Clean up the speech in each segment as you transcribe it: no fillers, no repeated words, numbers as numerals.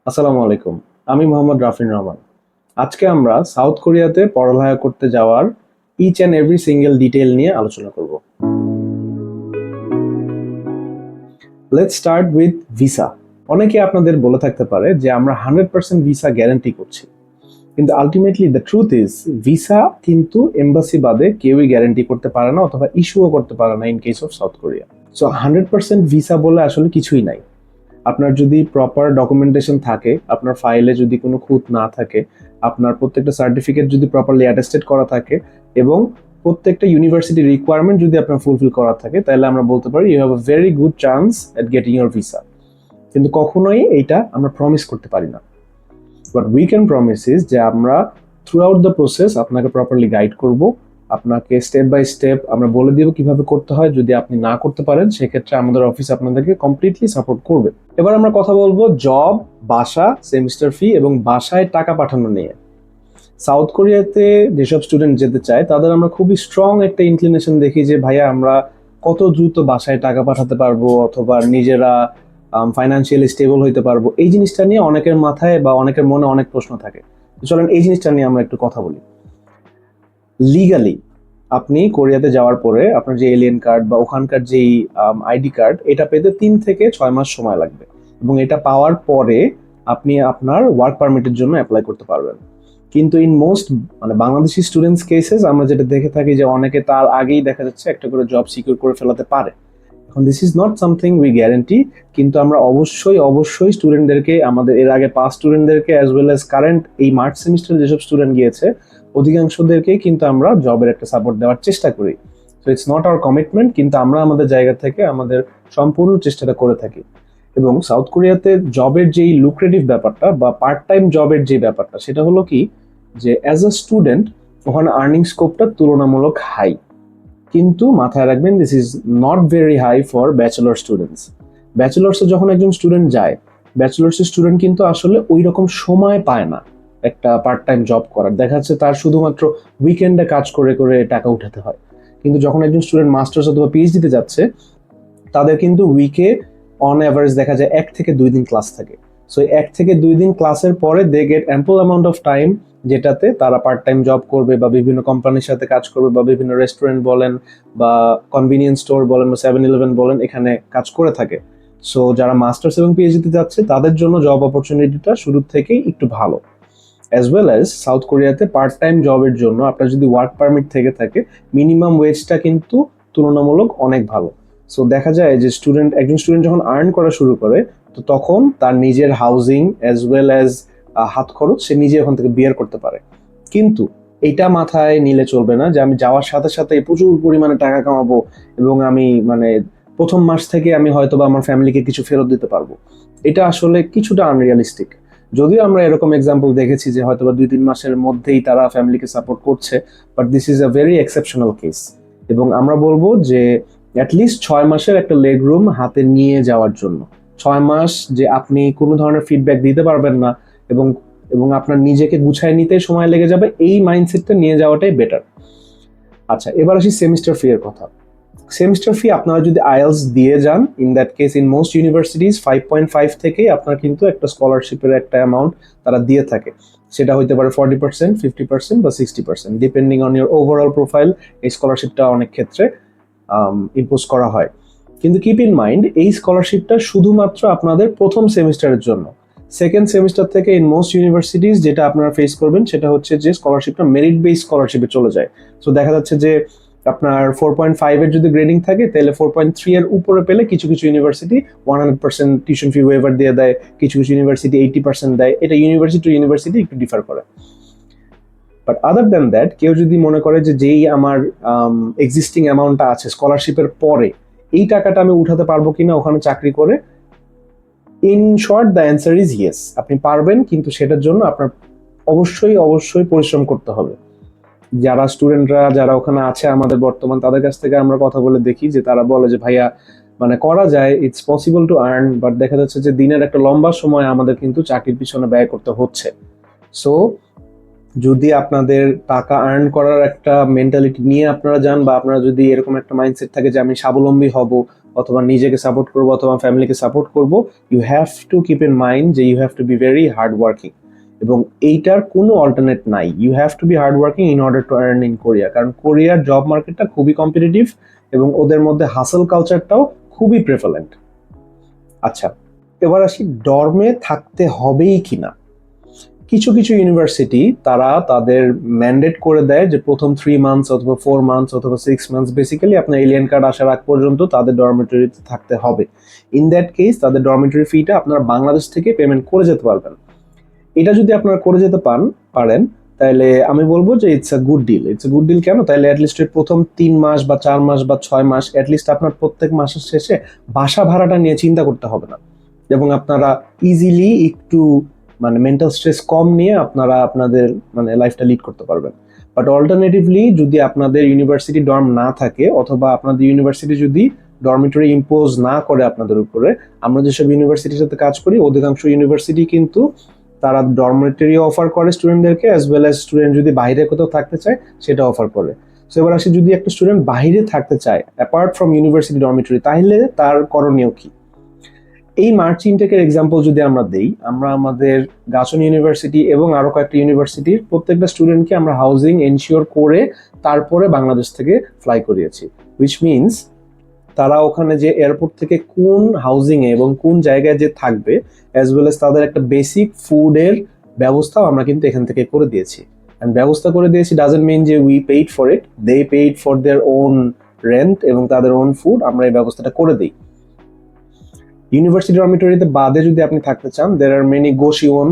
আসসালামু আলাইকুম। আমি মোহাম্মদ রাফিন রহমান। আজকে আমরা সাউথ কোরিয়াতে পড়ালেখা করতে যাওয়ার each and every single detail নিয়ে আলোচনা করব। Let's start with visa. অনেকে আপনাদের বলে থাকতে পারে যে আমরা 100% ভিসা গ্যারান্টি করছি, কিন্তু ultimately the truth is visa কিন্তু এম্বাসি বাদে কেউই গ্যারান্টি করতে পারে না অথবা ইস্যুও করতে পারে না in case of south Korea. So 100% visa বলে আসলে কিছুই নাই। আপনার যদি প্রপার ডকুমেন্টেশন থাকে, আপনার ফাইলে যদি কোনো খুঁত না থাকে, আপনার প্রত্যেকটা সার্টিফিকেট যদি প্রপারলি অ্যাটেস্টেড করা থাকে এবং প্রত্যেকটা ইউনিভার্সিটি রিকোয়ারমেন্ট যদি আপনার ফুলফিল করা থাকে, তাহলে আমরা বলতে পারি you have a very good chance at getting your visa. কিন্তু কখনোই এইটা আমরা প্রমিস করতে পারি না। But we can promise is যে আমরা থ্রু আউট দ্য প্রসেস আপনাকে প্রপারলি গাইড করব, আপনাকে স্টেপ বাই স্টেপ আমরা বলে দিব কিভাবে করতে হয়। যদি আপনি না করতে পারেন সেক্ষেত্রে আমাদের অফিস আপনাদেরকে কমপ্লিটলি সাপোর্ট করবে। এবার আমরা কথা বলবো জব, বাসা, সেমিস্টার ফি এবং বাসায় টাকা পাঠানো নিয়ে। সাউথ কোরিয়াতে যেসব স্টুডেন্ট যেতে চায় তাদের আমরা খুবই স্ট্রং একটা ইনক্লিনেশন দেখি যে ভাইয়া আমরা কত দ্রুত বাসায় টাকা পাঠাতে পারবো অথবা নিজেরা ফাইন্যান্সিয়ালি স্টেবল হইতে পারবো। এই জিনিসটা নিয়ে অনেকের মাথায় বা অনেকের মনে অনেক প্রশ্ন থাকে। তো চলেন এই জিনিসটা নিয়ে আমরা একটু কথা বলি। লিগালি আপনি কোরিয়াতে যাওয়ার পরে আপনার যে এলিয়েন কার্ড বা ওখানকার যেই আইডি কার্ড, এটা পেতে 3 থেকে 6 মাস সময় লাগবে এবং এটা পাওয়ার পরে আপনি আপনার ওয়ার্ক পারমিটের জন্য অ্যাপ্লাই করতে পারবেন। কিন্তু in most Bangladeshi students cases আমরা যেটা দেখে থাকি যে অনেকে তার আগেই দেখা যাচ্ছে একটা করে জব সিকিউর করে ফেলাতে পারে। এখন this is not something we guarantee, কিন্তু আমরা অবশ্যই অবশ্যই স্টুডেন্টদেরকে, আমাদের এর আগে পাস স্টুডেন্টদেরকে অ্যাজ ওয়েল অ্যাজ কারেন্ট এই মার্চ সেমিস্টারে যেসব স্টুডেন্ট গিয়েছে অধিকাংশদেরকেই কিন্তু আমরা জবের একটা সাপোর্ট দেওয়ার চেষ্টা করি। So it's not our commitment, কিন্তু আমরা আমাদের জায়গা থেকে আমাদের সম্পূর্ণ চেষ্টাটা করে থাকি। এবং সাউথ কোরিয়াতে জবের যেই লুক্রেটিভ ব্যাপারটা বা পার্ট টাইম জবের যে ব্যাপারটা, সেটা হলো কি যে অ্যাজ আ স্টুডেন্ট ওখানে আর্নিং স্কোপটা তুলনামূলক হাই। কিন্তু মাথায় রাখবেন this is not very high for bachelor students. ব্যাচেলর্সে যখন একজন স্টুডেন্ট যায়, ব্যাচেলর্সের স্টুডেন্ট কিন্তু আসলে ওই রকম সময় পায় না একটা পার্ট টাইম জব করার। দেখা যাচ্ছে তার শুধুমাত্র উইকেন্ডে কাজ করে করে টাকা উঠাতে হয়। কিন্তু যখন একজন স্টুডেন্ট মাস্টার্স অথবা পিএইচডিতে যাচ্ছে, তাদের কিন্তু উইকে অন অ্যাভারেজ দেখা যায় 1 থেকে 2 দিন ক্লাস থাকে। সো 1 থেকে 2 দিন ক্লাসের পরে they get ample amount of time, যেটাতে তারা পার্ট টাইম জব করবে বা বিভিন্ন কোম্পানির সাথে কাজ করবে বা বিভিন্ন রেস্টুরেন্ট বলেন বা কনভিনিয়েন্স স্টোর বলেন বা 7-Eleven বলেন, এখানে কাজ করে থাকে। সো যারা মাস্টার্স এবং পিএইচডিতে যাচ্ছে তাদের জন্য জব অপরচুনিটিটা শুরু থেকেই একটু ভালো। অ্যাজ ওয়েল অ্যাজ সাউথ কোরিয়াতে পার্ট টাইম জবের জন্য আপনার যদি ওয়ার্ক পারমিট থেকে থাকে, মিনিমাম ওয়েজটা কিন্তু তুলনামূলক অনেক ভালো। সো দেখা যায় যে একজন স্টুডেন্ট যখন আর্ন করা শুরু করে, তো তখন তার নিজের হাউজিং অ্যাজ ওয়েল অ্যাজ হাত খরচ সে নিজে ওখান থেকে বিয়ার করতে পারে। কিন্তু এটা মাথায় নিলে চলবে না যে আমি যাওয়ার সাথে সাথে প্রচুর পরিমাণে টাকা কামাবো এবং আমি প্রথম মাস থেকে আমি হয়তো বা আমার ফ্যামিলিকে কিছু ফেরত দিতে পারবো। এটা আসলে কিছুটা আনরিয়ালিস্টিক। যদিও আমরা এরকম এক্সাম্পল দেখেছি যে হয়তো বা 2-3 মাসের মধ্যেই তারা ফ্যামিলিকে সাপোর্ট করছে, but this is a very exceptional case. এবং আমরা বলবো যে অ্যাটলিস্ট 6 মাসের একটা লেগ রুম হাতে নিয়ে যাওয়ার জন্য। 6 মাস যে আপনি কোনো ধরনের ফিডব্যাক দিতে পারবেন না এবং এবং আপনার নিজেকে গুছায় নিতে সময় লেগে যাবে, এই মাইন্ডসেটটা নিয়ে যাওয়াটাই বেটার। আচ্ছা, এবার আসি সেমিস্টার ফি এর কথা। সেমিস্টার ফি আপনারা যদি আইএলস দিয়ে যান, in that case in most universities 5.5 থেকেই আপনার কিন্তু একটা স্কলারশিপের একটা অ্যামাউন্ট তারা দিয়ে থাকে। সেটা হইতে পারে 40%, 50% বা 60%, depending on your overall profile. এই স্কলারশিপটা অনেক ক্ষেত্রে ইম্পোজ করা হয়। কিন্তু কিপ ইন মাইন্ড, এই স্কলারশিপটা শুধুমাত্র আপনাদের প্রথম সেমিস্টারের জন্য। সেকেন্ড সেমিস্টার থেকে ইন মোস্ট ইউনিভার্সিটিজ যেটা আপনারা ফেস করবেন সেটা হচ্ছে যে স্কলারশিপটা মেরিট বেস স্কলারশিপে চলে যায়। সো দেখা যাচ্ছে যে আপনার 4.5 এর যদি গ্রেডিং থাকে, তাহলে 4.3 এর উপরে পেলে কিছু কিছু ইউনিভার্সিটি 100% টিউশন ফি ওয়েভার দিয়ে দেয়, কিছু কিছু ইউনিভার্সিটি 80% দেয়। এটা ইউনিভার্সিটি টু ইউনিভার্সিটি একটু ডিফার করে। বাট আদার দ্যান দ্যাট, কেউ যদি মনে করে যে যেই আমার এক্সিস্টিং অ্যামাউন্টটা আছে স্কলারশিপের পরে, এই টাকাটা আমি উঠাতে পারবো কিনা ওখানে চাকরি করে, in short the answer is yes, আপনি পারবেন, কিন্তু সেটার জন্য আপনার অবশ্যই অবশ্যই পরিশ্রম করতে হবে। যারা স্টুডেন্টরা যারা ওখানে আছে আমাদের বর্তমান, তাদের কাছ থেকে আমরা কথা বলে দেখি যে তারা বলে যে ভাইয়া করা যায়, it's possible to earn, but দেখা যাচ্ছে যে দিনের একটা লম্বা সময় আমাদের কিন্তু চাকরির পিছনে ব্যয় করতে হচ্ছে। সো যদি আপনাদের টাকা আর্ন করার একটা মেন্টালিটি নিয়ে আপনারা যান বা আপনারা যদি এরকম একটা মাইন্ডসেট থাকে যে আমি স্বাবলম্বী হব, অথবা নিজেকে সাপোর্ট করব অথবা ফ্যামিলিকে সাপোর্ট করব, you have to keep in mind যে you have to be very hard working, এবং এইটার কোনো অল্টারনেট নাই। You have to be hard working in order to earn in Korea, কারণ কোরিয়ার জব মার্কেটটা খুবই কম্পিটিটিভ এবং ওদের মধ্যে হাসল কালচারটাও খুবই প্রেফারেন্ট। আচ্ছা, এবার আসি ডর্মে থাকতে হবেই কিনা। কিছু কিছু ইউনিভার্সিটি তারা তাদের ম্যান্ডেট করে দেয় যে প্রথম 3 মান্থস অথবা 4 মান্থস অথবা 6 মান্থস বেসিক্যালি আপনার এলিয়েন কার্ড আসার আগ পর্যন্ত তাদের ডরমিটরিতে থাকতে হবে। ইন দ্যাট কেস তাদের ডরমিটরি ফিটা আপনারা বাংলাদেশ থেকে পেমেন্ট করে যেতে পারবেন। এটা যদি আপনারা করে যেতে পারেন তাহলে আমি বলবো যে it's a good deal. It's a good deal কেন? তাহলে অ্যাটলিস্ট প্রথম 3 মাস বা 4 মাস বা 6 মাস অ্যাটলিস্ট আপনার প্রত্যেক মাসের শেষে বাসা ভাড়াটা নিয়ে চিন্তা করতে হবে না, এবং আপনারা ইজিলি একটু মানে মেন্টাল স্ট্রেস কম নিয়ে আপনারা আপনাদের মানে লাইফটা লিড করতে পারবেন। বাট অল্টারনেটিভলি যদি আপনাদের ইউনিভার্সিটি ডর্ম না থাকে অথবা আপনাদের ইউনিভার্সিটি যদি ডরমিটরি ইম্পোজ না করে আপনাদের উপরে, আমরা যেসব ইউনিভার্সিটির সাথে কাজ করি অধিকাংশ ইউনিভার্সিটি কিন্তু তারা ডরমিটরি অফার করে স্টুডেন্টদেরকে, অ্যাজ ওয়েল অ্যাজ স্টুডেন্ট যদি বাইরে কোথাও থাকতে চায় সেটা অফার করে। সো এবার আসি, যদি একটা স্টুডেন্ট বাইরে থাকতে চায় অ্যাপার্ট ফ্রম ইউনিভার্সিটি ডরমিটরি, তাহলে তার করণীয় কি? এই মার্চ ইনটেকের এক্সাম্পল যদি আমরা দেই, আমরা আমাদের গাছন ইউনিভার্সিটি এবং আরো কয়েকটা ইউনিভার্সিটির প্রত্যেকটা স্টুডেন্টকে আমরা হাউজিং এনশিওর করে তারপরে বাংলাদেশ থেকে ফ্লাই করিয়েছি, উইচ মিনস তারা ওখানে যে এয়ারপোর্ট থেকে কোন হাউজিং এ এবং কোন জায়গায় যে থাকবে, অ্যাজ ওয়েল এস তাদের একটা বেসিক ফুডের ব্যবস্থাও আমরা কিন্তু এখান থেকে করে দিয়েছি। অ্যান্ড ব্যবস্থা করে দিয়েছি ডাজন্ট মিন যে we paid for it, they paid for their own rent এবং তাদের ওন ফুড, আমরা এই ব্যবস্থাটা করে দিই। ইউনিভার্সিটি ডরমিটরিতে বাদে যদি আপনি থাকতে চান, there are many goshiwon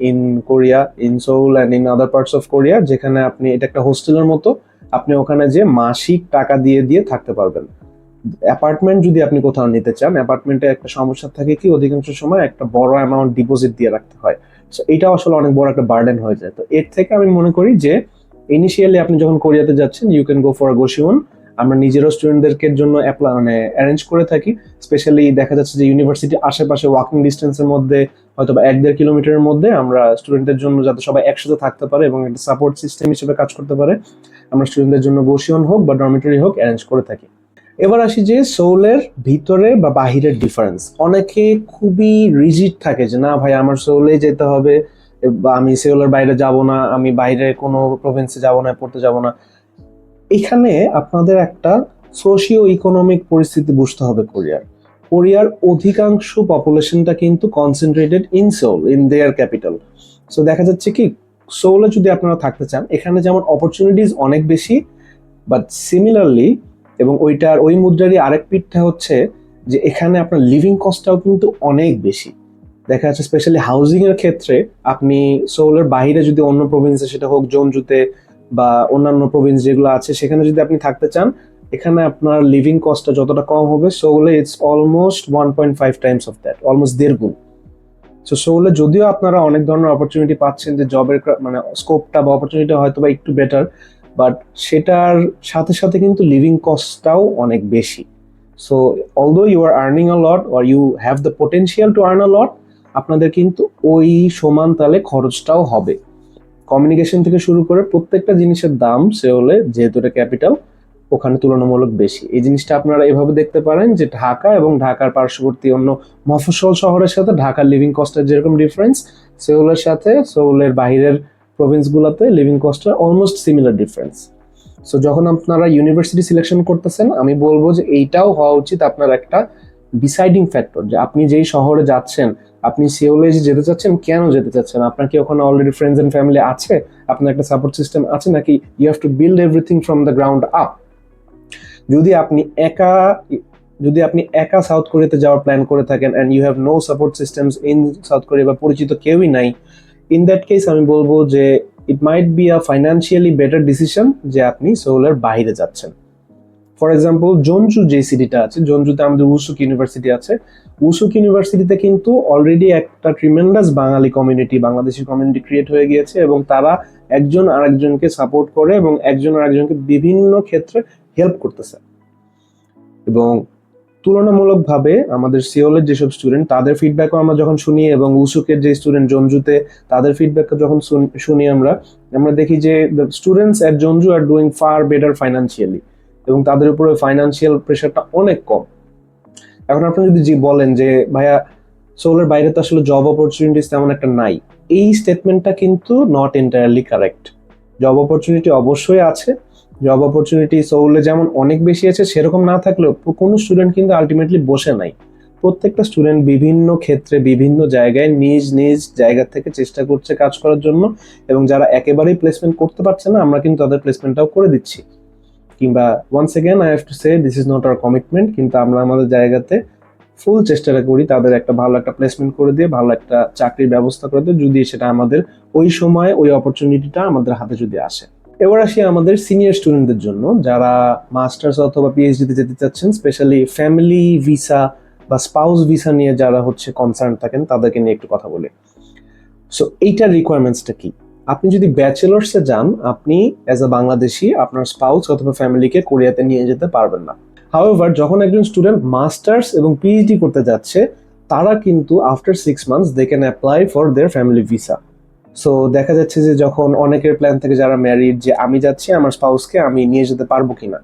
in Korea, in Seoul and in other parts of Korea, যেখানে আপনি এটা একটা হোস্টেলের মতো, আপনি ওখানে যে মাসিক টাকা দিয়ে দিয়ে থাকতে পারবেন। অ্যাপার্টমেন্ট যদি আপনি কোথাও নিতে চান, অ্যাপার্টমেন্টে একটা সমস্যা থাকে কি অধিকাংশ সময় একটা বড় অ্যামাউন্ট ডিপোজিট দিয়ে রাখতে হয়, সো এটা আসলে অনেক বড় একটা বার্ডেন হয়ে যায়। তো এর থেকে আমি মনে করি যে ইনিশিয়ালি আপনি যখন কোরিয়াতে যাচ্ছেন you can go for a goshiwon. আমরা নিজেরও স্টুডেন্টদেরকে জন্য মানে অ্যারেঞ্জ করে থাকি। স্পেশালি দেখা যাচ্ছে যে ইউনিভার্সিটি আশেপাশে ওয়াকিং ডিস্টেন্সের মধ্যে হয়তো বা 1-1.5 কিলোমিটারের মধ্যে আমরা স্টুডেন্টদের জন্য যাতে সবাই একসাথে থাকতে পারে এবং একটা সাপোর্ট সিস্টেম হিসেবে কাজ করতে পারে, আমরা স্টুডেন্টদের জন্য গোশিওন হোক বা ডরমিটরি হোক অ্যারেঞ্জ করে থাকি। এবার আসি যে সোলের ভিতরে বা বাহিরের ডিফারেন্স। অনেকে খুবই রিজিড থাকে যে না ভাই আমার সোলে যেতে হবে, বা আমি সেওলের বাইরে যাব না, আমি বাইরে কোনো প্রভিন্সে যাব না, পড়তে যাব না। এখানে আপনাদের একটা সোশিও ইকোনমিক পরিস্থিতি বুঝতে হবে কোরিয়ার। কোরিয়ার অধিকাংশ পপুলেশনটা কিন্তু concentrated in Seoul, in their capital. So দেখা যাচ্ছে কি সোলে যদি আপনারা থাকতে চান, এখানে যেমন অপরচুনিটিস অনেক বেশি, বাট সিমিলারলি এবং ওই মুদ্রারই আরেক পিঠটা হচ্ছে যে এখানে আপনার লিভিং কস্টটাও কিন্তু অনেক বেশি। দেখা যাচ্ছে স্পেশালি হাউজিং এর ক্ষেত্রে আপনি সোলের বাইরে যদি অন্য প্রভিন্সে, সেটা হোক জোনজুতে বা অন্যান্য প্রভিন্স যেগুলো আছে, সেখানে যদি আপনি থাকতে চান, এখানে আপনার লিভিং কস্টটা যতটা কম হবে সোলে it's almost 1.5 times of that, almost 1.5 গুণ। সো সোলে যদিও আপনারা অনেক ধরনের অপরচুনিটি পাচ্ছেন, যে জবের মানে স্কোপটা বা অপরচুনিটি হয়তো বা একটু বেটার, বাট সেটার সাথে সাথে কিন্তু লিভিং কস্টটাও অনেক বেশি। So although you are earning a lot or you have the potential to earn a lot, আপনাদের কিন্তু ওই সমান তালে খরচটাও হবে। কমিউনিকেশন থেকে শুরু করে প্রত্যেকটা জিনিসের দাম সেওলে, যেহেতু এটা ক্যাপিটাল, ওখানে তুলনামূলক বেশি। এই জিনিসটা আপনারা এভাবে দেখতে পারেন যে ঢাকা এবং ঢাকার পার্শ্ববর্তী অন্য মফস্বল শহরের সাথে ঢাকার লিভিং কস্টের যেরকম ডিফারেন্স, সেউলের সাথে সেউলের বাইরের প্রভিন্সগুলোতে লিভিং কস্টের অলমোস্ট সিমিলার ডিফারেন্স। সো যখন আপনারা ইউনিভার্সিটি সিলেকশন করতেছেন, আমি বলবো যে এইটাও হওয়া উচিত আপনার একটা ডিসাইডিং ফ্যাক্টর, যে আপনি যেই শহরে যাচ্ছেন, আপনি সিওলে যেতে চাচ্ছেন, কেন যেতে চাচ্ছেন, আপনার কি ওখানে অলরেডি ফ্রেন্ডস এন্ড ফ্যামিলি আছে, আপনার একটা সাপোর্ট সিস্টেম আছে, নাকি you have to build everything from the ground up. যদি আপনি একা সাউথ কোরিয়াতে যাওয়ার প্ল্যান করে থাকেন and you have no support systems in South Korea বা পরিচিত কেউই নাই, ইন দ্যাট কেস আমি বলবো যে it might be a financially better decision যে আপনি সোলের বাইরে যাচ্ছেন। ফর এক্সাম্পল জোনজু যে সিটিটা আছে, জোনজুতে আমাদের উসুক ইউনিভার্সিটি আছে। উসুক ইউনিভার্সিটিতে কিন্তু অলরেডি একটা ট্রিমেন্ডাস বাঙালি কমিউনিটি, বাংলাদেশি কমিউনিটি ক্রিয়েট হয়ে গিয়েছে এবং তারা একজন আরেকজনকে সাপোর্ট করে এবং একজন আরেকজনকে বিভিন্ন ক্ষেত্রে হেল্প করতেছে। এবং তুলনামূলকভাবে আমাদের সিওলের যেসব স্টুডেন্ট, তাদের ফিডব্যাকও আমরা যখন শুনি এবং উসুকের যে স্টুডেন্ট জোনজুতে, তাদের ফিডব্যাকও যখন শুনি আমরা দেখি যে the students at Jeonju are doing far better financially, এবং তাদের উপরে ফাইন্যান্সিয়াল প্রেশারটা অনেক কম। এখন আপনি যদি বলেন যে ভাইয়া সোলের বাইরে তো আসলে জব অপরচুনিটিস তেমন একটা নাই, এই স্টেটমেন্টটা কিন্তু not entirely correct. Job opportunity অবশ্যই আছে, জব অপরচুনিটি সোলে যেমন অনেক বেশি আছে সেরকম না থাকলেও কোনো স্টুডেন্ট কিন্তু আলটিমেটলি বসে নাই। প্রত্যেকটা স্টুডেন্ট বিভিন্ন ক্ষেত্রে বিভিন্ন জায়গায় নিজ নিজ জায়গা থেকে চেষ্টা করছে কাজ করার জন্য, এবং যারা একেবারেই প্লেসমেন্ট করতে পারছে না আমরা কিন্তু তাদের প্লেসমেন্টটাও করে দিচ্ছি। কিংবা once again I have to say this is not our commitment, কিন্তু আমরা আমাদের জায়গাতে ফুল চেষ্টাটা করি তাদের একটা ভালো একটা প্লেসমেন্ট করে দিয়ে ভালো একটা চাকরির ব্যবস্থা করে দিয়ে, যদি সেটা আমাদের ওই সময় ওই অপরচুনিটিটা আমাদের হাতে যদি আসে। এবার আসি আমাদের সিনিয়র স্টুডেন্টদের জন্য যারা মাস্টার্স অথবা পিএইচডিতে যেতে চাচ্ছেন, স্পেশালি ফ্যামিলি ভিসা বা স্পাউস ভিসা নিয়ে যারা হচ্ছে কনসার্ন থাকেন তাদেরকে নিয়ে একটু কথা বলি। সো এইটার রিকোয়ারমেন্টসটা কি? আপনি যদি ব্যাচেলার্সে যান, আপনি অ্যাজ আ বাংলাদেশি আপনার স্পাউস অথবা ফ্যামিলিকে কোরিয়াতে নিয়ে যেতে পারবেন না। হাউএভার যখন একজন স্টুডেন্ট মাস্টার্স এবং পিএইচডি করতে যাচ্ছে, তারা কিন্তু after 6 months they can apply for their family visa. So দেখা যাচ্ছে যে যখন অনেকের প্ল্যান থেকে যারা ম্যারিড, যে আমি যাচ্ছি আমার স্পাউসকে আমি নিয়ে যেতে পারবো কিনা,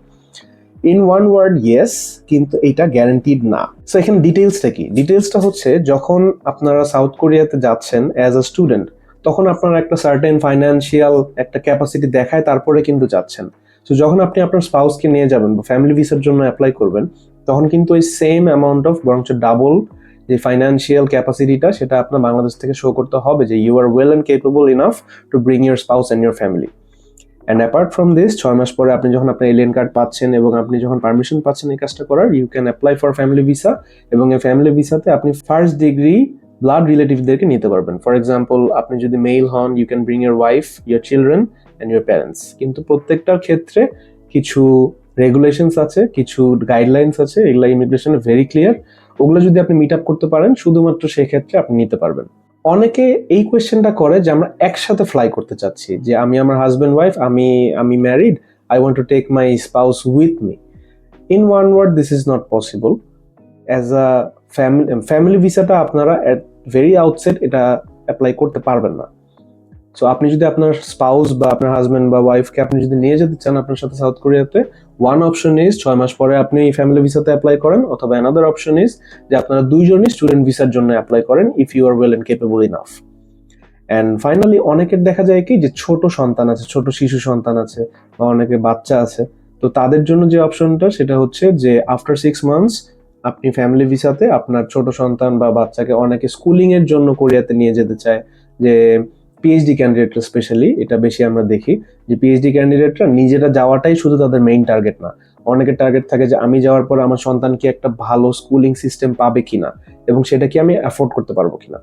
ইন ওয়ান ওয়ার্ড ইয়েস, কিন্তু এটা গ্যারান্টিড না। সো এখানে ডিটেইলসটা কি? ডিটেইলসটা হচ্ছে যখন আপনারা সাউথ কোরিয়াতে যাচ্ছেন অ্যাজ আ স্টুডেন্ট, তখন আপনারা একটা সার্টেন ফাইন্যান্সিয়াল একটা ক্যাপাসিটি দেখায় তারপরে কিন্তু যাচ্ছেন। তো যখন আপনি আপনার স্পাউসকে নিয়ে যাবেন বা ফ্যামিলি ভিসার জন্য অ্যাপ্লাই করবেন, তখন কিন্তু ওই সেম অ্যামাউন্ট অফ বরঞ্চ ডাবল যে ফাইন্যান্সিয়াল ক্যাপাসিটিটা সেটা আপনার বাংলাদেশ থেকে শো করতে হবে যে you are well and capable enough to bring your spouse and your family. And apart from this 6 মাস পরে আপনি যখন আপনার এলিয়েন কার্ড পাচ্ছেন এবং আপনি যখন পারমিশন পাচ্ছেন এই কাজটা করার, you can apply for family visa, এবং এই ফ্যামিলি ভিসাতে আপনি ফার্স্ট ডিগ্রি ব্লাড রিলেটিভদেরকে নিতে পারবেন। ফর এক্সাম্পল, আপনি যদি মেল হন, you can bring your wife, your children and your parents. কিন্তু প্রত্যেকটার ক্ষেত্রে কিছু রেগুলেশনস আছে, কিছু গাইডলাইন্স আছে, এগুলা ইমিগ্রেশনে ভেরি ক্লিয়ার। ওগুলো যদি আপনি মিট আপ করতে পারেন, শুধুমাত্র সেই ক্ষেত্রে আপনি নিতে পারবেন। অনেকে এই কোয়েশ্চেনটা করে যে আমরা একসাথে ফ্লাই করতে চাচ্ছি, যে আমি আমার হাজব্যান্ড ওয়াইফ, আমি married, I want to take my spouse with me. In one word, this is not possible. As a family ভিসাটা আপনারা এট ভেরি আউটসেট এটা অ্যাপ্লাই করতে পারবেন না। সো আপনি যদি আপনার স্পাউস বা আপনার হাজব্যান্ড বা ওয়াইফকে আপনি যদি নিয়ে যেতে চান আপনার সাথে সাউথ কোরিয়াতে, ওয়ান অপশন ইজ 6 মাস পরে আপনি ফ্যামিলি ভিসাতে অ্যাপ্লাই করেন, অথবা অ্যানাদার অপশন ইজ যে আপনারা দুইজনই স্টুডেন্ট ভিসার জন্য অ্যাপ্লাই করেন if you are well and capable enough. And finally অনেকের দেখা যায় কি যে ছোট সন্তান আছে, ছোট শিশু সন্তান আছে, বা অনেকে বাচ্চা আছে, তো তাদের জন্য যে অপশনটা সেটা হচ্ছে যে আফটার 6 মান্থস আপনি ফ্যামিলি ভিসাতে আপনার ছোট সন্তান বা বাচ্চাকে, অনেকে স্কুলিং এর জন্য কোরিয়াতে নিয়ে যেতে চায়, যে পিএইচডি ক্যান্ডিডেটরা স্পেশালি এটা বেশি আমরা দেখি, যে পিএইচডি ক্যান্ডিডেটরা নিজেরা যাওয়াটাই শুধু তাদের মেইন টার্গেট না, অনেকের টার্গেট থাকে যে আমি যাওয়ার পর আমার সন্তান কি একটা ভালো স্কুলিং সিস্টেম পাবে কিনা এবং সেটা কি আমি অ্যাফোর্ড করতে পারবো কিনা।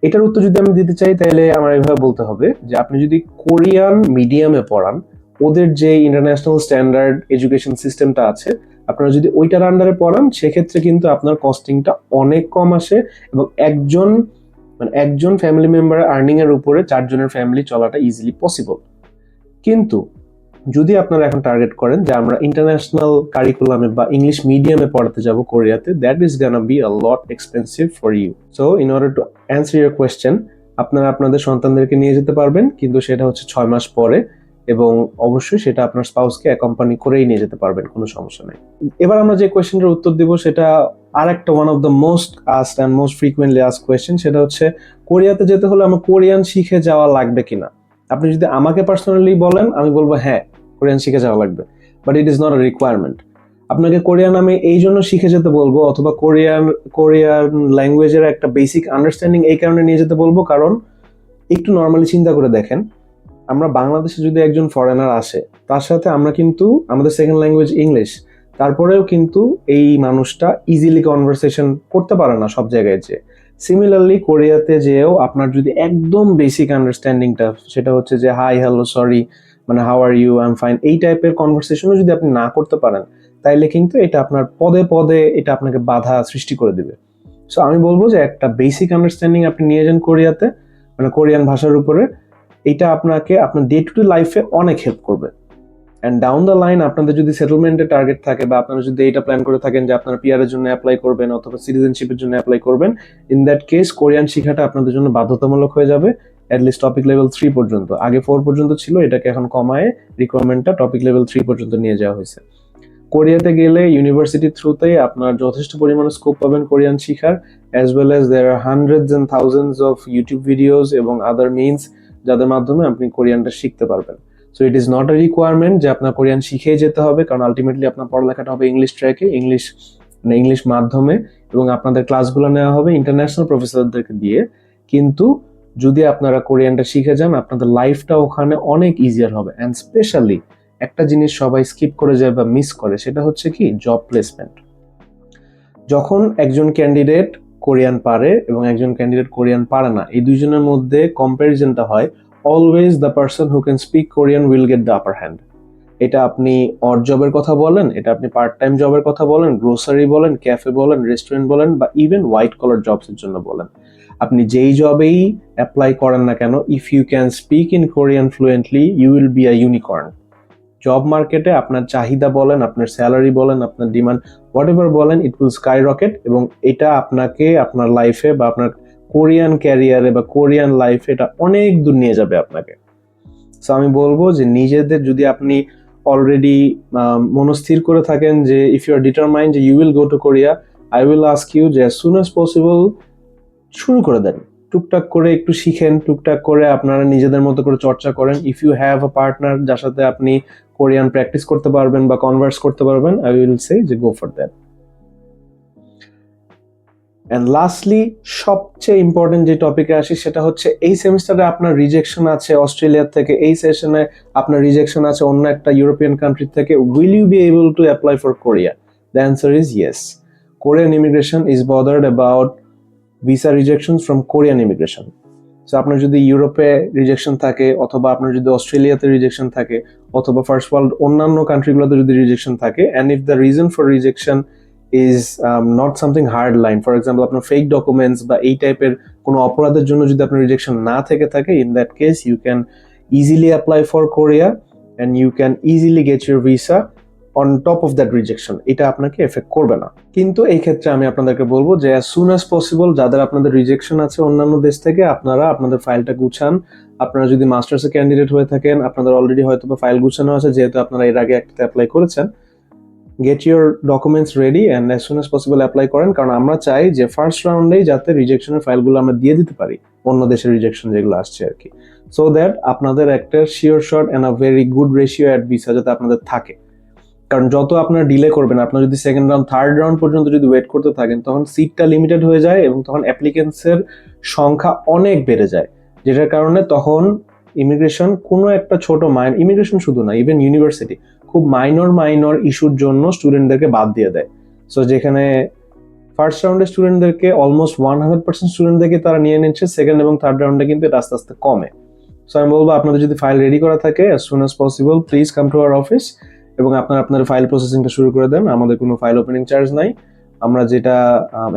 এটার উত্তর যদি আমি দিতে চাই তাহলে আমার এইভাবে বলতে হবে যে আপনি যদি কোরিয়ান মিডিয়ামে পড়ান, ওদের যে ইন্টারন্যাশনাল স্ট্যান্ডার্ড এডুকেশন সিস্টেমটা আছে, আপনারা যদি ওইটার আন্ডারে পড়ান সেক্ষেত্রে কিন্তু আপনার কস্টিংটা অনেক কম আসে, এবং একজন ফ্যামিলি মেম্বার আর্নিং এর উপরে 4 জনের ফ্যামিলি চলাটা ইজিলি পসিবল। কিন্তু যদি আপনারা এখন টার্গেট করেন যে আমরা ইন্টারন্যাশনাল কারিকুলামে বা ইংলিশ মিডিয়ামে পড়াতে যাব কোরিয়াতে, that is gonna be a lot expensive for you. So in order to answer your question, আপনারা আপনাদের সন্তানদেরকে নিয়ে যেতে পারবেন, কিন্তু সেটা হচ্ছে 6 মাস পরে, এবং অবশ্যই সেটা আপনার স্পাউসকে অ্যাকম্পানি করেই নিয়ে যেতে পারবেন, কোনো সমস্যা নেই। এবার আমরা যে কোয়েশ্চেনটার উত্তর দিব সেটা আরেকটা one of the most asked and most frequently asked question, সেটা হচ্ছে কোরিয়াতে যেতে হলে আমার কোরিয়ান শিখে যাওয়া লাগবে কিনা। আপনি যদি আমাকে পার্সোনালি বলেন, আমি বলবো হ্যাঁ, কোরিয়ান শিখে যাওয়া লাগবে, but it is not a requirement. আপনাকে কোরিয়ান আমি এই জন্য শিখে যেতে বলবো, অথবা কোরিয়ান ল্যাঙ্গুয়েজের একটা বেসিক আন্ডারস্ট্যান্ডিং এই কারণে নিয়ে যেতে বলবো, কারণ একটু নর্মালি চিন্তা করে দেখেন, আমরা বাংলাদেশে যদি একজন ফরেনার আসে, তার সাথে আমরা কিন্তু আমাদের সেকেন্ড ল্যাঙ্গুয়েজ ইংলিশ, তারপরেও কিন্তু এই মানুষটা ইজিলি কনভারসেশন করতে পারে না সব জায়গায় যে। সিমিলারলি কোরিয়াতে যেও আপনার যদি একদম বেসিক আন্ডারস্ট্যান্ডিংটা সেটা হচ্ছে যে হাই, হ্যালো, সরি, মানে how are you, I am fine, এই টাইপের কনভারসেশনও যদি আপনি না করতে পারেন, তাইলে কিন্তু এটা আপনার পদে পদে এটা আপনাকে বাধা সৃষ্টি করে দিবে। সো আমি বলবো যে একটা বেসিক আন্ডারস্ট্যান্ডিং আপনি নিয়ে যান কোরিয়াতে, মানে কোরিয়ান ভাষার উপরে, এটা আপনাকে আপনার ডে টু ডে লাইফে অনেক হেল্প করবে। অ্যান্ড ডাউন দ্য লাইন আপনাদের যদি সেটেলমেন্টের টার্গেট থাকে, বা আপনারা যদি এটা প্ল্যান করে থাকেন যে আপনারা পিআর এর জন্য অ্যাপ্লাই করবেন অথবা সিটিজেনশিপের জন্য অ্যাপ্লাই করবেন, ইন দ্যাট কেস কোরিয়ান শেখাটা আপনাদের জন্য বাধ্যতামূলক হয়ে যাবে, অ্যাটলিস্ট টপিক লেভেল 3 পর্যন্ত। আগে 4 পর্যন্ত ছিল, এটাকে এখন কমায় রিকোয়ারমেন্টটা টপিক লেভেল 3 পর্যন্ত নিয়ে যাওয়া হয়েছে। কোরিয়াতে গেলে ইউনিভার্সিটি থ্রুতেই আপনার যথেষ্ট পরিমাণে স্কোপ পাবেন কোরিয়ান শিখার, as well as there are hundreds and thousands of YouTube videos এবং আদার মিনস যাদের মাধ্যমে আপনি কোরিয়ানটা শিখতে পারবেন। So it is not a requirement যে আপনার কোরিয়ান শিখেই যেতে হবে, কারণ আলটিমেটলি আপনার পড়ালেখাটা হবে ইংলিশ ট্র্যাকে, ইংলিশ মাধ্যমে, এবং আপনাদের ক্লাসগুলো নেওয়া হবে ইন্টারন্যাশনাল প্রফেসরদেরকে দিয়ে। কিন্তু যদি আপনারা কোরিয়ানটা শিখে যান, আপনাদের লাইফটা ওখানে অনেক ইজিয়ার হবে। অ্যান্ড স্পেশালি একটা জিনিস সবাই স্কিপ করে যায় বা মিস করে, সেটা হচ্ছে কি জব প্লেসমেন্ট। যখন একজন ক্যান্ডিডেট কোরিয়ান পারে এবং একজন ক্যান্ডিডেট কোরিয়ান পারে না, এই দুইজনের মধ্যে কম্প্যারিজনটা হয়, always the person who can speak Korean will get the upper hand. এটা আপনি অড জবের কথা বলেন, এটা আপনি পার্ট টাইম জবের কথা বলেন, গ্রোসারি বলেন, ক্যাফে বলেন, রেস্টুরেন্ট বলেন, বা ইভেন হোয়াইট কলার জবসের জন্য বলেন, আপনি যেই জবেই অ্যাপ্লাই করেন না কেন, if you can speak in Korean fluently you will be a unicorn. Job মার্কেটে আপনার চাহিদা বলেন, আপনার স্যালারি বলেন, আপনার ডিমান্ড হোয়াট এভার বলেন, ইট উইল স্কাই রকেট, এবং এটা আপনাকে আপনার লাইফে বা আপনার কোরিয়ান ক্যারিয়ারে বা কোরিয়ান লাইফে এটা অনেক দূর নিয়ে যাবে আপনাকে। সো আমি বলবো যে নিজেদের, যদি আপনি অলরেডি মনস্থির করে থাকেন যে ইফ ইউ আর ডিটারমাইন্ড যে you will go to Korea, I will ask you যে অ্যাজ সুন অ্যাজ পসিবল শুরু করে দেন। টুকটাক করে একটু শিখেন, টুকটাক করে আপনারা নিজেদের মতো করে চর্চা করেন। If you have a partner যার সাথে আপনি কোরিয়ান প্র্যাকটিস করতে পারবেন বা কনভার্স করতে পারবেন, আই উইল সে যে go for that. And lastly সবচেয়ে ইম্পর্টেন্ট যে টপিকে আসি, সেটা হচ্ছে এই সেমিস্টারে আপনার রিজেকশন আছে অস্ট্রেলিয়া থেকে, এই সেশনে আপনার রিজেকশন আছে অন্য একটা ইউরোপিয়ান কান্ট্রি থেকে, will you be able to apply for Korea? The answer is yes. Korean immigration is bothered about visa rejections from Korean immigration. So আপনার যদি ইউরোপে রিজেকশন থাকে, অথবা আপনার যদি অস্ট্রেলিয়াতে রিজেকশন থাকে, অথবা ফার্স্ট ওয়ার্ল্ড অন্যান্য কান্ট্রিগুলোতে যদি রিজেকশন থাকে, and if the reason for rejection is not something hard line, for example আপনার ফেক ডকুমেন্টস বা এই টাইপের কোনো অপরাধের জন্য যদি আপনার রিজেকশন না থেকে থাকে, in that case you can easily apply for Korea and you can easily get your visa on top of that rejection. এটা আপনাকে এফেক্ট করবে না। কিন্তু এই ক্ষেত্রে আমি আপনাদেরকে বলবো যে অ্যাজ সুন অ্যাজ পসিবল যাদের আপনাদের রিজেকশন আছে অন্যান্য দেশ থেকে, আপনারা আপনাদের ফাইলটা গুছান। আপনারা যদি মাস্টার্সের ক্যান্ডিডেট হয়ে থাকেন, আপনাদের অলরেডি হয়তো ফাইল গুছানো আছে, যেহেতু আপনারা এর আগে একটাতে অ্যাপ্লাই করেছেন, get your documents ready and as soon as possible apply করেন। কারণ আমরা চাই যে ফার্স্ট রাউন্ডেই যাতে রিজেকশনের ফাইলগুলো আমরা দিয়ে দিতে পারি, অন্য দেশের রিজেকশন যেগুলো আসছে আর কি, সো দ্যাট আপনাদের একটা sure shot and a very good ratio at visa যাতে আপনাদের থাকে। কারণ যত আপনারা ডিলে করবেন, আপনারা যদি সেকেন্ড রাউন্ড থার্ড রাউন্ড পর্যন্ত যদি ওয়েট করতে থাকেন, তখন সিটটা লিমিটেড হয়ে যায় এবং তখন অ্যাপ্লিকেন্টসের সংখ্যা অনেক বেড়ে যায়, যেটার কারণে তখন ইমিগ্রেশন কোনো একটা ছোট ইমিগ্রেশন শুধু না, ইভেন ইউনিভার্সিটি খুব মাইনর ইস্যুর জন্য স্টুডেন্টদেরকে বাদ দিয়ে দেয়। সো যেখানে ফার্স্ট রাউন্ডের স্টুডেন্টদেরকে অলমোস্ট 100% স্টুডেন্টদেরকে তারা নিয়ে নিচ্ছে, সেকেন্ড এবং থার্ড রাউন্ডে কিন্তু এটা আস্তে আস্তে কমে। সো আমি বলবো আপনাদের যদি ফাইল রেডি করা থাকে, as soon as possible please come to our office এবং আপনার ফাইল প্রসেসিংটা শুরু করে দেন। আমাদের কোনো ফাইল ওপেনিং চার্জ নাই। আমরা যেটা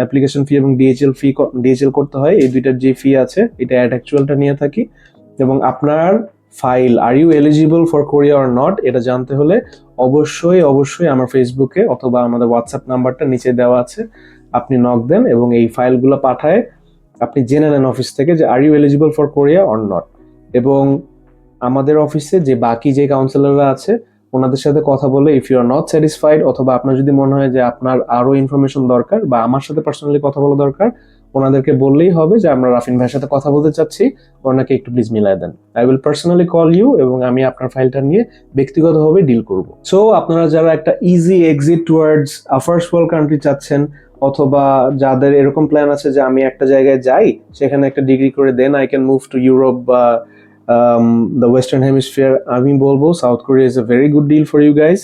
অ্যাপ্লিকেশন ফি এবং ডিএইচএল করতে হয়, এই দুইটার যে ফি আছে এটা অ্যাড অ্যাকচুয়ালটা নিয়ে থাকি। এবং আপনার file are you eligible for Korea or not এটা জানতে হলে অবশ্যই আমার ফেসবুকে অথবা আমাদের হোয়াটসঅ্যাপ নাম্বারটা নিচে দেওয়া আছে, আপনি নক দেন এবং এই ফাইলগুলো পাঠায় আপনি জেনে নেন অফিস থেকে যে are you eligible for Korea or not. এবং আমাদের অফিসে যে বাকি যে কাউন্সিলররা আছে ওনাদের সাথে কথা বলে if you are not satisfied, অথবা আপনার যদি মনে হয় যে আপনার আরো ইনফরমেশন দরকার বা আমার সাথে পার্সোনালি কথা বলা দরকার, ওনাদেরকে বললেই হবে যে আমরা রাফিন ভাইয়ের সাথে কথা বলতে চাচ্ছি, ওনাকে একটু প্লিজ মিলাই দেন। I will personally call you এবং আমি আপনার ফাইলটা নিয়ে ব্যক্তিগতভাবে ডিল করব। সো আপনারা যারা একটা ইজি এক্সিট টুয়ার্ডস আ ফার্স্ট ওয়ার্ল্ড কান্ট্রি চাচ্ছেন, অথবা যাদের এরকম প্ল্যান আছে যে আমি একটা জায়গায় যাই, সেখানে একটা ডিগ্রি করে then I can move to Europe বা দ্য ওয়েস্টার্ন হেমিস্ফিয়ার, আমি বলবো South Korea is a very good deal for you guys.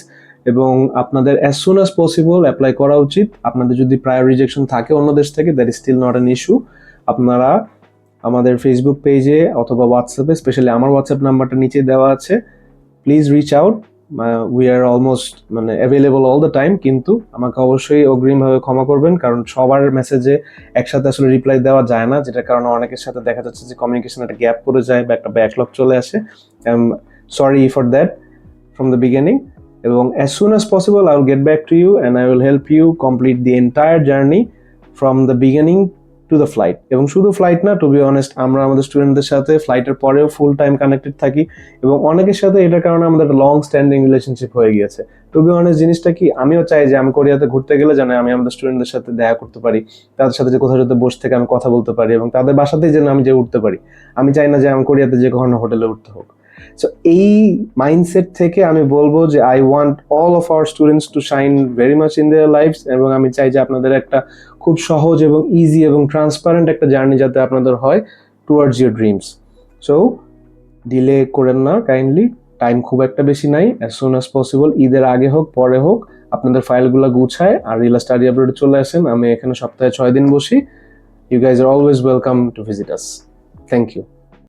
এবং আপনাদের as soon as possible apply করা উচিত। আপনাদের যদি প্রায়র রিজেকশন থাকে অন্য দেশ থেকে, that is still not an issue. আপনারা আমাদের ফেসবুক পেজে অথবা হোয়াটসঅ্যাপে, স্পেশালি আমার হোয়াটসঅ্যাপ নাম্বারটা নিচে দেওয়া আছে, please reach out. We are almost available all the time. কিন্তু আমাকে অবশ্যই অগ্রিমভাবে ক্ষমা করবেন, কারণ সবার মেসেজে একসাথে আসলে রিপ্লাই দেওয়া যায় না, যেটার কারণে অনেকের সাথে দেখা যাচ্ছে যে কমিউনিকেশন একটা গ্যাপ পড়ে যায় বা একটা ব্যাকলগ চলে আসে। Sorry for that from the beginning. এবং as soon as possible I will get back to you and I will help you complete the entire journey from the beginning to the flight. এবং শুধু flight না, two be honest, আমরা আমাদের স্টুডেন্টদের সাথে ফ্লাইটের পরেও ফুল টাইম কানেক্টেড থাকি এবং অনেকের সাথে এটার কারণে আমাদের একটা লং স্ট্যান্ডিং রিলেশনশিপ হয়ে গিয়েছে। টু বি অনেস্ট, জিনিসটা কি, আমিও চাই যে আমি কোরিয়াতে ঘুরতে গেলে যেন আমি আমাদের স্টুডেন্টদের সাথে দেখা করতে পারি, তাদের সাথে যে কোথাও সাথে বসে থেকে আমি কথা বলতে পারি এবং তাদের বাসাতেই যেন আমি যে উঠতে পারি। আমি চাই না যে আমি কোরিয়াতে যে কখনো হোটেলে উঠতে হোক। সো এই মাইন্ডসেট থেকে আমি বলবো যে I want all of our students to shine very much in their lives, এবং আমি চাই যে আপনাদের একটা খুব সহজ এবং ইজি এবং ট্রান্সপারেন্ট একটা জার্নি যাতে আপনাদের হয় towards your dreams. So delay করেন না কাইন্ডলি, টাইম খুব একটা বেশি নাই, অ্যাজ সুন অ্যাজ পসিবল, ঈদের আগে হোক পরে হোক আপনাদের ফাইলগুলো গুছায় আর রিলা স্টাডি আপডেটে চলে আসেন। আমি এখানে সপ্তাহে 6 দিন বসি। You guys are always welcome to visit us. Thank you.